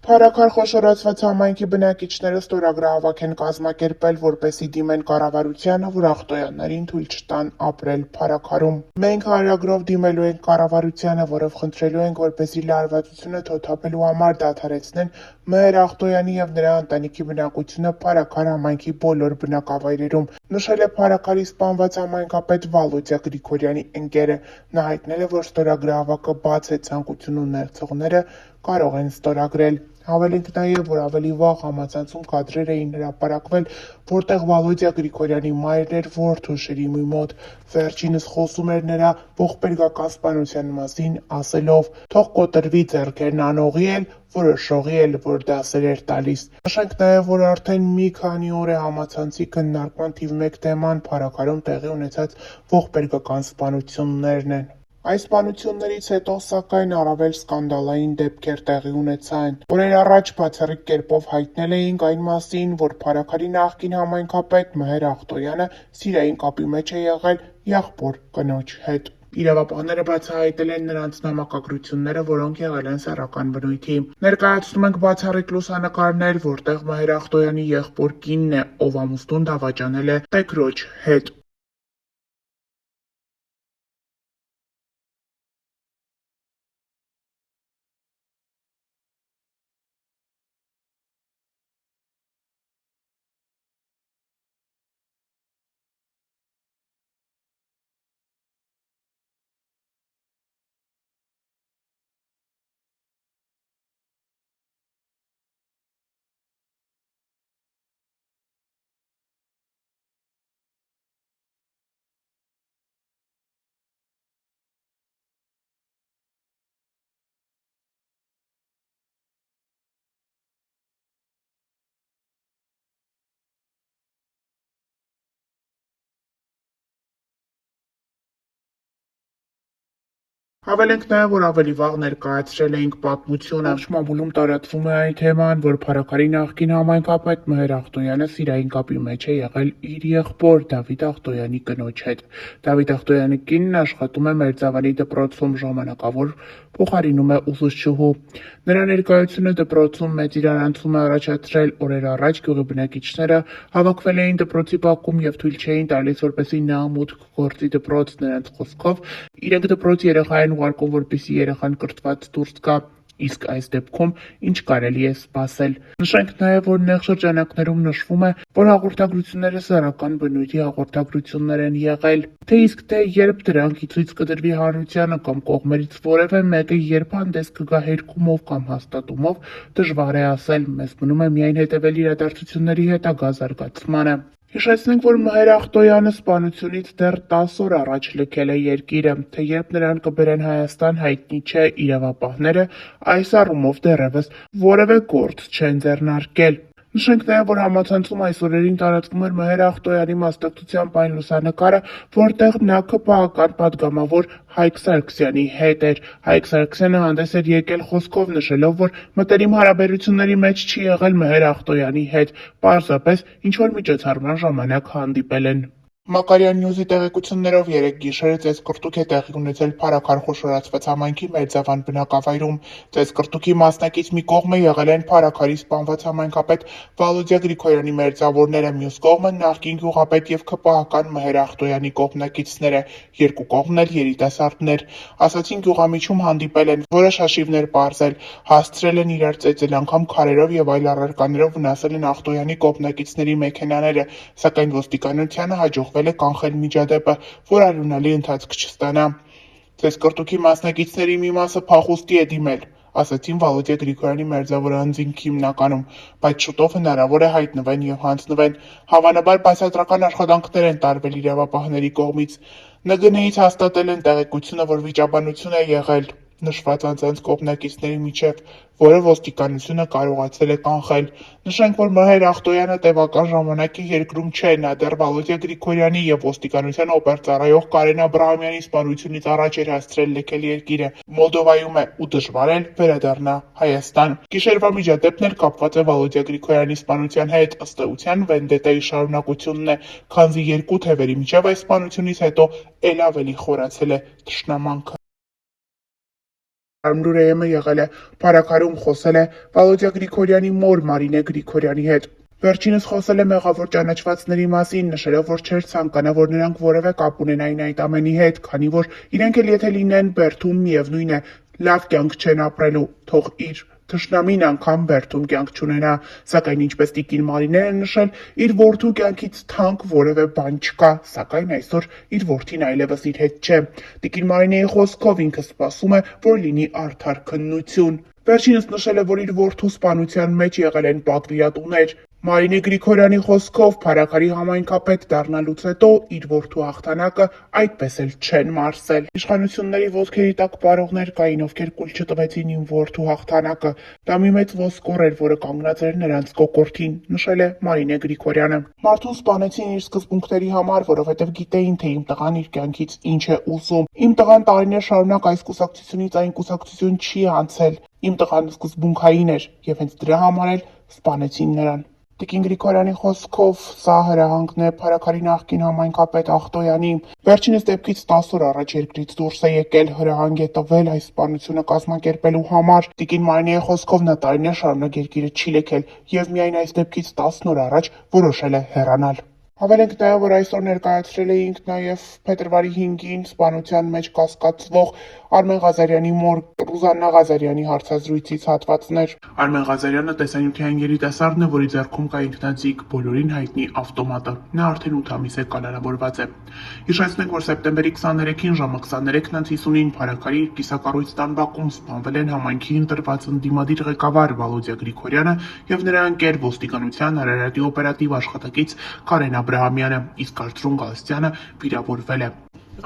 Փառաքար խոշորացված համայնքի բնակիչները ստորագրահավաք են կազմակերպել, որպեսզի դիմեն կառավարությանը, որ ախտոյաններին թույլ չտան ապրել Փառաքարում։ Մենք հարագրով դիմելու ենք կառավարությանը, որով խնդրելու ենք, որպեսզի լարվածությունը թոթափելու համար դադարեցնեն Մհեր Ախտոյանի և նրա ընտանիքի բնակությունը Փառաքար համայնքի բոլոր բնակավայրերում, նշել է Փառաքարի սպանված համայնքապետ Վալոդյա Գրիգորյանի ընկերը։ Նա հայտնել է, որ ստորագրահավաքը բաց է, ցանկություն ունեցողները կարող են ստորագրել։ Հավելենք նաև, որ ավելի վաղ համացանցում կադրեր էին հրապարակվել, որտեղ Վալոդյա Գրիգորյանի մայրն էր որդու Շիրիմի մոտ։ Վերջինս խոսում էր նրա ողբերգական սպանության մասին, ասելով. «Թող կոտրվի ձեռքերն անողի էլ, որոշողի էլ, որ դասեր էր տալիս»։ Նշենք նաև, որ արդեն մի քանի օր է համացանցի քննարկման թիվ 1 թեման Փառաքարում տեղի ունեցած ողբերգական սպանություններն են։ Այս սպանություններից հետո, սակայն, առավել սկանդալային դեպքեր տեղի ունեցան։ Օրեր առաջ բացառիկ կերպով հայտնել էինք այն մասին, որ Փառաքարի նախկին համայնքապետ Մհեր Ախտոյանը սիրային կապի մեջ է եղել եղբոր կնոջ հետ։ Իրավապահները բացահայտել են նրանց նամակագրությունները, որոնք եղել են սեռական բնույթի։ Ներկայացնում ենք բացառիկ լուսանկարներ, որտեղ Մհեր Ախտոյանի եղբոր կինն է, ով ամուսնուն դավաճանել է տեկրոջ հետ։ Հավելենք նաև, որ ավելի վաղ ներկայացրել էինք պատմությունը։ Մամուլում տարածվում է այն թեման, որ Փառաքարի նախկին համայնքապետ Մհեր Ախտոյանը սիրային կապի մեջ է եղել իր եղբոր Դավիթ Ախտոյանի կնոջ հետ։ Դավիթ Ախտոյանի կինն աշխատում է Մերձավանի դպրոցում, ժամանակավոր փոխարինում է ուսուցչուհու։ Նրա ներկայությունը դպրոցում մեծ իրարանցում է առաջացրել։ Օրեր առաջ գյուղի բնակիչները հավաքվել էին դպրոցի բակում և թույլ չէին տալիս, որպեսզի նա մուտք գործի դպրոց։ Նրանց խոսքով, իրենք դպրոց երեխա են ուղարկում, որպեսզի երեխան կրթված դուրս գա, իսկ այս դեպքում ինչ կարելի է սպասել։ Նշենք նաև, որ նեղ շրջանակներում նշվում է, որ հաղորդագրությունները սեռական բնույթի հաղորդագրություններ են եղել։ Թե իսկ թե երբ դրանք ի ցույց կդրվի հանրությանը կամ կողմերից որևէ մեկը երբ հանդես կգա հերքումով կամ հաստատումով, դժվար է ասել։ Մեզ մնում է միայն հետևել իրադարձությունների հետագա զարգացմանը։ Հիշեցնենք, որ Մհեր Ախտոյանը սպանությունից դեռ 10 օր առաջ լքել է երկիրը, թե երբ նրան կբերեն Հայաստան հայտնի չէ, իրավապահները այս առումով դեռևս որևէ գործ չեն ձեռնարկել։ Նշենք նաև, որ համացանցում այս օրերին տարածվում էր Մհեր Ախտոյանի մասնակցությամբ այն լուսանկարը, որտեղ նա ԿՊԱ-կան պատգամավոր Հայկ Սարգսյանի հետ էր։ Հայկ Սարգսյանը հանդես էր եկել խոսքով, նշելով, որ մտերիմ հարաբերությունների մեջ չի եղել Մհեր Ախտոյանի հետ, պարզապես ինչ-որ միջոցառման ժամանակ հանդիպել են։ Մակարյան Նյուզի տեղեկություններով երեկ գիշերը ծեծկռտուք է տեղի ունեցել Փառաքար խոշորացված համայնքի Մերձավան բնակավայրում։ Ծեծկռտուքի մասնակից մի կողմը եղել են Փառաքարի սպանված համայնքապետ Վալոդյա Գրիգորյանի մերձավորները, մյուս կողմը նախկին գյուղապետ և ԿՊԱ-կան Մհեր Ախտոյանի կողմնակիցները։ Երկու կողմն էլ երիտասարդներ։ Ասացին գյուղամիջում հանդիպել են, որոշ հաշիվներ պարզել, հասցրել են իրար ծեծել, անգամ քարերով և այլ առարկաներով վնասել են Ախտոյանի կողմնակիցների մեքենաները, սակայն ոստիկանությանը հաջողվել է կանխել միջադեպը, որ արյունալի ընթացք չստանա։ Ծեծկռտուքի մասնակիցների մի մասը փախուստի է դիմել, ասացին Վալոդյա Գրիգորյանի մերձավոր անձինք հիմնականում, բայց շուտով հնարավոր է հայտնվեն և հանձնվեն։ Հավանաբար բացատրական աշխատանքներ են տարվել իրավապահների կողմից։ ՆԳՆ-ից հաստատել են տեղեկությունը, որ վիճաբանություն է եղել նշված անձանց կողմնակիցների միջև, որը ոստիկանությունը կարողացել է կանխել։ Նշենք, որ Մհեր Ախտոյանը տևական ժամանակ է երկրում չէ, նա դեռ Վալոդյա Գրիգորյանի և ոստիկանության օպերծառայող Կարեն Աբրահամյանի սպանությունից առաջ էր հասցրել լքել երկիրը, Մոլդովայում է ու դժվար էր վերադառնա Հայաստան։ Գիշերվա միջադեպն էլ կապված է Վալոդյա Գրիգորյանի սպանության հետ, ըստ էության վենդետայի շարունակությունն է, քանզի երկու թևերի միջև այս սպանությունից հետո էլ ավելի խորացել է թշնամանքը։ Լուրը եղել է Փարաքարում, խոսել է Վալոդյա Գրիգորյանի մոր Մարինե Գրիգորյանի հետ։ Վերջինս խոսել է մեղավոր ճանաչվածների մասին, նշելով, որ չէր ցանկանա, որ նրանք որևէ կապ ունենային այդ ամենի հետ, քանի որ իրենք էլ եթե լինեն բերդում, միևնույն է, լավ կյանք չեն ապրելու, թող իր թշնամին անգամ բերդում կյանք չունենա, սակայն ինչպես տիկին Մարինեն է նշել, իր որդու կյանքից թանկ որևէ բան չկա, սակայն այսօր իր որդին այլևս իր հետ չէ։ Տիկին Մարինեի խոսքով ինքը սպասում է, որ լինի արդար քննություն։ Վերջինս նշել է, որ իր որդու սպանության մեջ եղել են պատվիրատուներ։ Մարինե Գրիգորյանի խոսքով Փարաքարի համայնքապետ դառնալուց հետո իր որդու հաղթանակը այդպես էլ չեն մարսել։ Իշխանությունների ոտքերի տակ պարողներ կային, ովքեր կուլ չտվեցին իմ որդու հաղթանակը։ Դա մի մեծ ոսկոր էր, որը կանգնած էր նրանց կոկորդին, նշել է Մարինե Գրիգորյանը։ Մարդուն սպանեցին իր սկզբունքների համար, որովհետև գիտեին, թե իմ տղան իր կյանքից ինչ է ուզում։ Իմ տղան տարիներ շարունակ այս կուսակցությունից այն կուսակցություն չի անցել։ Իմ տղան սկզբունքային էր եւ հենց դրա համար էլ սպանեցին նրան։ Տիկին Գրիգորյանի խոսքով սա հրահանգն է Փարաքարի նախկին համայնքապետ Ախտոյանի։ Վերջինս դեպքից 10 օր առաջ երկրից դուրս է եկել, հրահանգ է տվել այս սպանությունը կազմակերպելու համար։ Տիկին Մարինեի խոսքով նա տարիներ շարունակ երկիրը չի լքել եւ միայն այս դեպքից 10 օր առաջ որոշել է հեռանալ։ Հավելենք նաև, որ այսօր ներկայացրել էինք նաև փետրվարի 5-ին սպանության մեջ կասկածվող Արմեն Ղազարյանի մոր Ռուզաննա Ղազարյանի հարցազրույցից հատվածներ։ Արմեն Ղազարյանը տեսանյութային երիտասարդն է, որի ձեռքում կա ինքնաձիգ բոլորին հայտնի ավտոմատը։ Նա արդեն 8 ամիս է կալանավորված է։ Հիշեցնենք, որ սեպտեմբերի 23-ին ժամը 23:50-ին Փարաքարի կիսակառույց տան բակում սպանվել են համայնքի ընտրված ընդդիմադիր ղեկավար Վալոդյա Գրիգորյանը եւ նրա ընկեր ոստիկանության Արարատի օպերատիվ աշխատակից Կարեն Աբրահամյանը, իսկ Արծրուն Գալստյանը վիրավորվել է։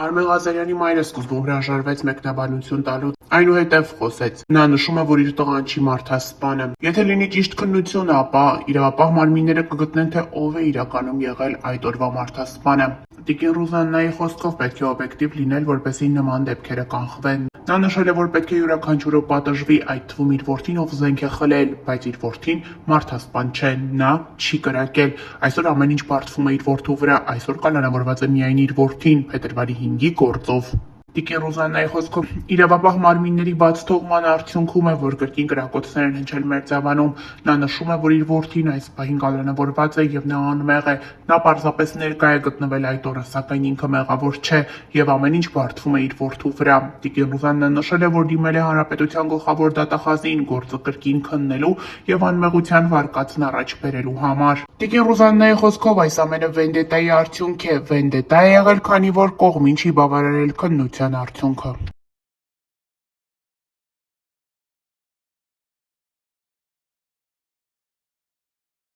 Արմեն Ղազարյանի մայրը սկզբում հրաժարվեց մեկնաբանություն տալուց, այնուհետև խոսեց։ Նա նշում է, որ իր տղան չի մարդասպանը։ Եթե լինի ճիշտ քննությունը, ապա իրավապահ մարմինները կգտնեն, թե ով է իրականում եղել այդ օրվա մարդասպանը։ Տիկին Ռուզաննայի խոսքով պետք է օբյեկտիվ լինել, որպեսզի նման դեպքերը կանխվեն։ Նա նշել է, որ պետք է յուրաքանչյուրը պատժվի, այդ թվում իր որդին, ով զենք է խլել, բայց իր որդին մարդասպան չէ, նա չի կրակել։ Այսօր ամեն ինչ բարդվում է իր որդու վրա, այսօր կալանավորված է միայն իր որդին, փետրվարի 5-ի գործով։ Տիկին Ռուզաննայի խոսքով իրավապահ մարմինների բաց թողման արդյունքում է, որ կրկին կրակոցներ են հնչել Մերձավանում։ Նա նշում է, որ իր որդին այս պահին կալանավորված է եւ նա անմեղ է։ Նա պարզապես ներկա է գտնվել այդ օրը, սակայն ինքը մեղավոր չէ եւ ամեն ինչ բարդվում է իր որդու վրա։ Տիկին Ռուզաննան նշել է, որ դիմել է հանրապետության գլխավոր դատախազին գործը կրկին քննելու եւ անմեղության վարկածն առաջ բերելու համար։ Տիկին Ռուզաննայի խոսքով այս ամենը վենդետայի արդյունք է։ Վենդետա է եղել, քանի որ կողմին չի բավարարել քննության արդյունքը։